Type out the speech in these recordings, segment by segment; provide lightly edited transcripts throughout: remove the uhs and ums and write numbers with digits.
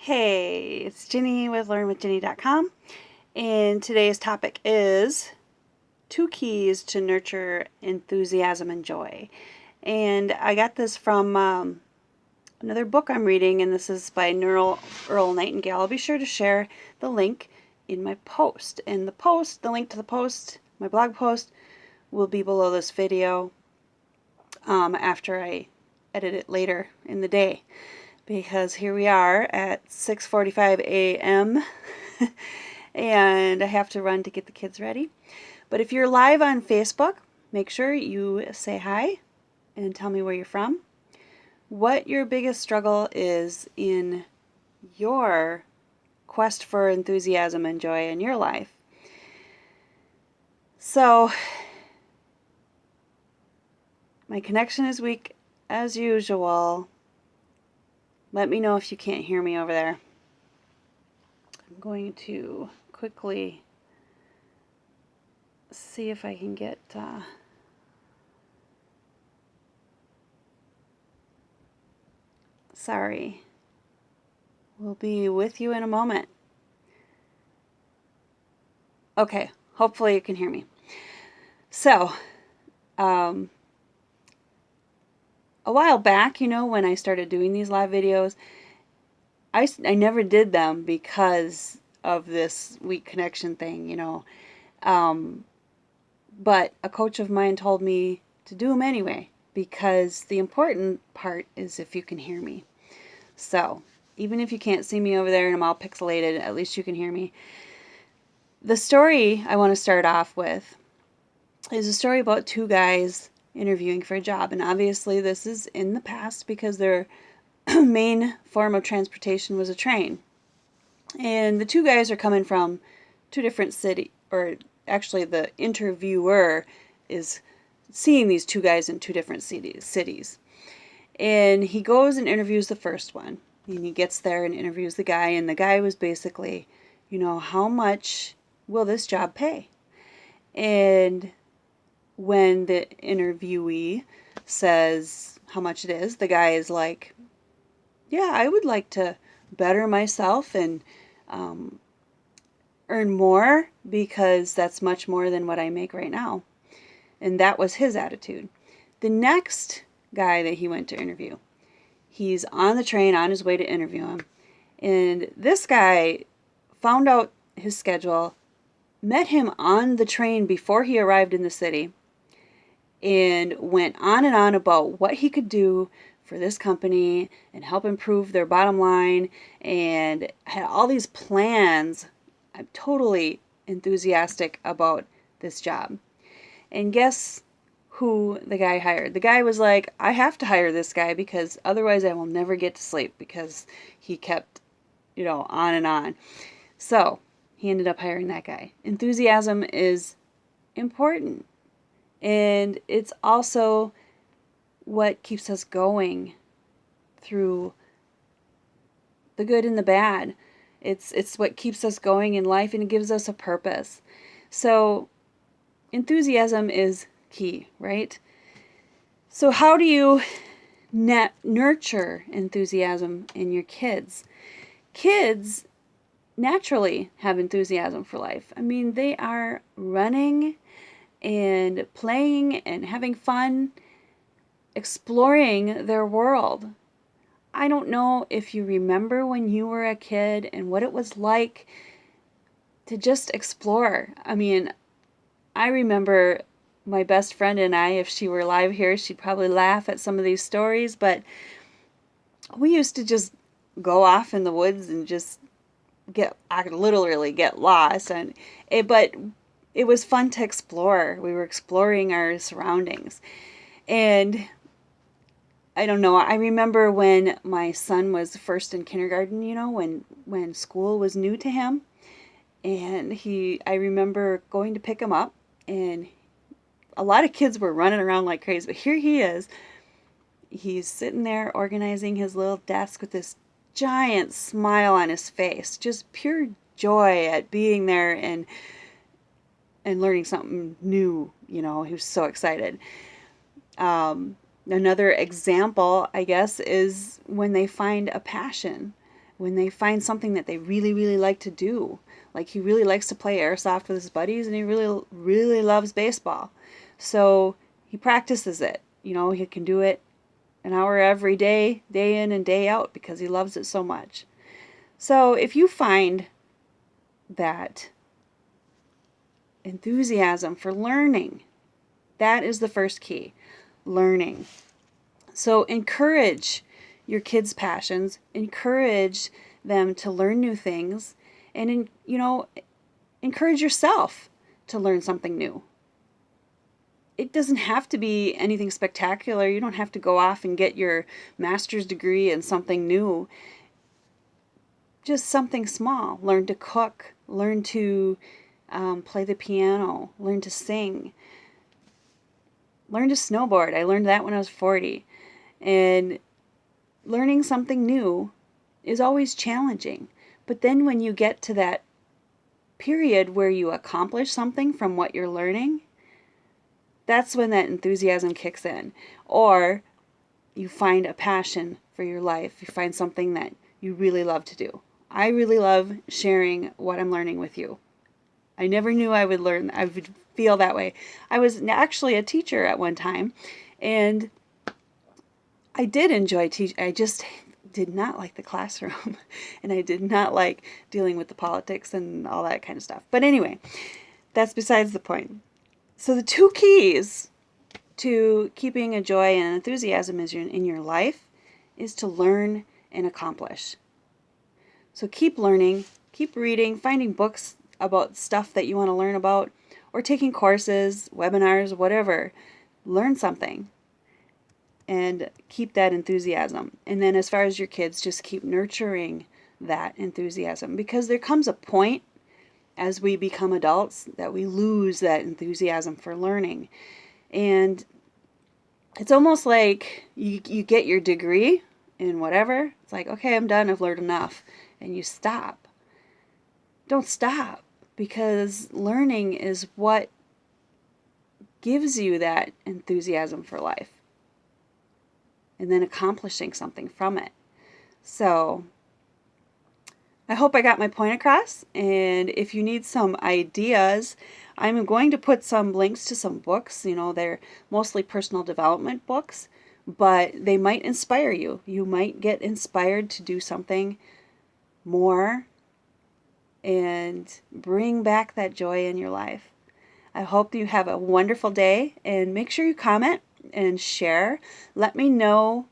Hey, it's Ginny with LearnWithGinny.com, and today's topic is 2 keys to nurture enthusiasm and joy. And I got this from another book I'm reading, and this is by Earl Nightingale. I'll be sure to share the link in my post. And the link to the post, my blog post, will be below this video after I edit it later in the day. Because here we are at 6:45 a.m. and I have to run to get the kids ready. But if you're live on Facebook, make sure you say hi and tell me where you're from, what your biggest struggle is in your quest for enthusiasm and joy in your life. So, my connection is weak as usual. Let me know if you can't hear me over there. I'm going to quickly see if I can get sorry. We'll be with you in a moment. Okay, hopefully you can hear me. So, a while back, when I started doing these live videos, I never did them because of this weak connection thing, but a coach of mine told me to do them anyway, because the important part is if you can hear me. So, even if you can't see me over there and I'm all pixelated, at least you can hear me. The story I want to start off with is a story about 2 guys interviewing for a job, and obviously this is in the past because their main form of transportation was a train. And the 2 guys are coming from 2 different cities, or actually the interviewer is seeing these 2 guys in 2 different cities. And he goes and interviews the first one, and he gets there and interviews the guy, and the guy was basically, how much will this job pay? And when the interviewee says how much it is, the guy is like, yeah, I would like to better myself and earn more, because that's much more than what I make right now. And that was his attitude. The next guy that he went to interview, he's on the train on his way to interview him. And this guy found out his schedule, met him on the train before he arrived in the city, and went on and on about what he could do for this company and help improve their bottom line, and had all these plans. I'm totally enthusiastic about this job. And guess who the guy hired? The guy was like, I have to hire this guy because otherwise I will never get to sleep, because he kept, on and on. So he ended up hiring that guy. Enthusiasm is important. And it's also what keeps us going through the good and the bad. It's what keeps us going in life, and it gives us a purpose. So enthusiasm is key, right? So how do you nurture enthusiasm in your kids? Kids naturally have enthusiasm for life. I mean, they are running and playing and having fun, exploring their world. I don't know if you remember when you were a kid and what it was like to just explore. I mean, I remember my best friend and I, if she were live here, she'd probably laugh at some of these stories, but we used to just go off in the woods and just literally get lost. But it was fun to explore. We were exploring our surroundings. And I don't know, I remember when my son was first in kindergarten, when school was new to him. And I remember going to pick him up, and a lot of kids were running around like crazy. But here he is. He's sitting there organizing his little desk with this giant smile on his face. Just pure joy at being there and learning something new. He was so excited. Another example, I guess, is when they find a passion. when they find something that they really, really like to do. Like he really likes to play airsoft with his buddies, and he really, really loves baseball. So he practices it. He can do it an hour every day, day in and day out, because he loves it so much. So if you find that enthusiasm for learning, that is the first key, learning. So encourage your kids' passions, encourage them to learn new things, and encourage yourself to learn something new. It doesn't have to be anything spectacular. You don't have to go off and get your master's degree in something new. Just something small. Learn to cook, learn to play the piano, learn to sing, learn to snowboard. I learned that when I was 40. And learning something new is always challenging. But then when you get to that period where you accomplish something from what you're learning, that's when that enthusiasm kicks in. Or you find a passion for your life. You find something that you really love to do. I really love sharing what I'm learning with you. I never knew I would feel that way. I was actually a teacher at one time, and I did enjoy teaching. I just did not like the classroom, and I did not like dealing with the politics and all that kind of stuff. But anyway, that's besides the point. So the two keys to keeping a joy and enthusiasm in your life is to learn and accomplish. So keep learning, keep reading, finding books about stuff that you want to learn about, or taking courses, webinars, whatever. Learn something and keep that enthusiasm. And then as far as your kids, just keep nurturing that enthusiasm, because there comes a point as we become adults that we lose that enthusiasm for learning. And it's almost like you get your degree in whatever. It's like, okay, I'm done. I've learned enough. And you stop. Don't stop, because learning is what gives you that enthusiasm for life, and then accomplishing something from it. So I hope I got my point across, and if you need some ideas, I'm going to put some links to some books. They're mostly personal development books, but they might inspire you. You might get inspired to do something more and bring back that joy in your life. I hope you have a wonderful day, and make sure you comment and share. Let me know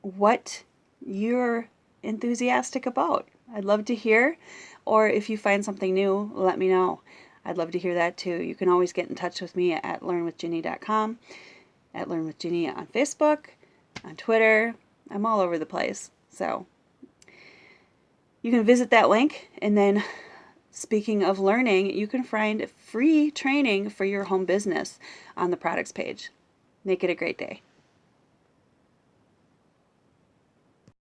what you're enthusiastic about. I'd love to hear, or if you find something new, let me know. I'd love to hear that too. You can always get in touch with me at LearnWithGinny.com, at LearnWithGinny on Facebook, on Twitter. I'm all over the place. So you can visit that link, and then speaking of learning, you can find free training for your home business on the products page. Make it a great day.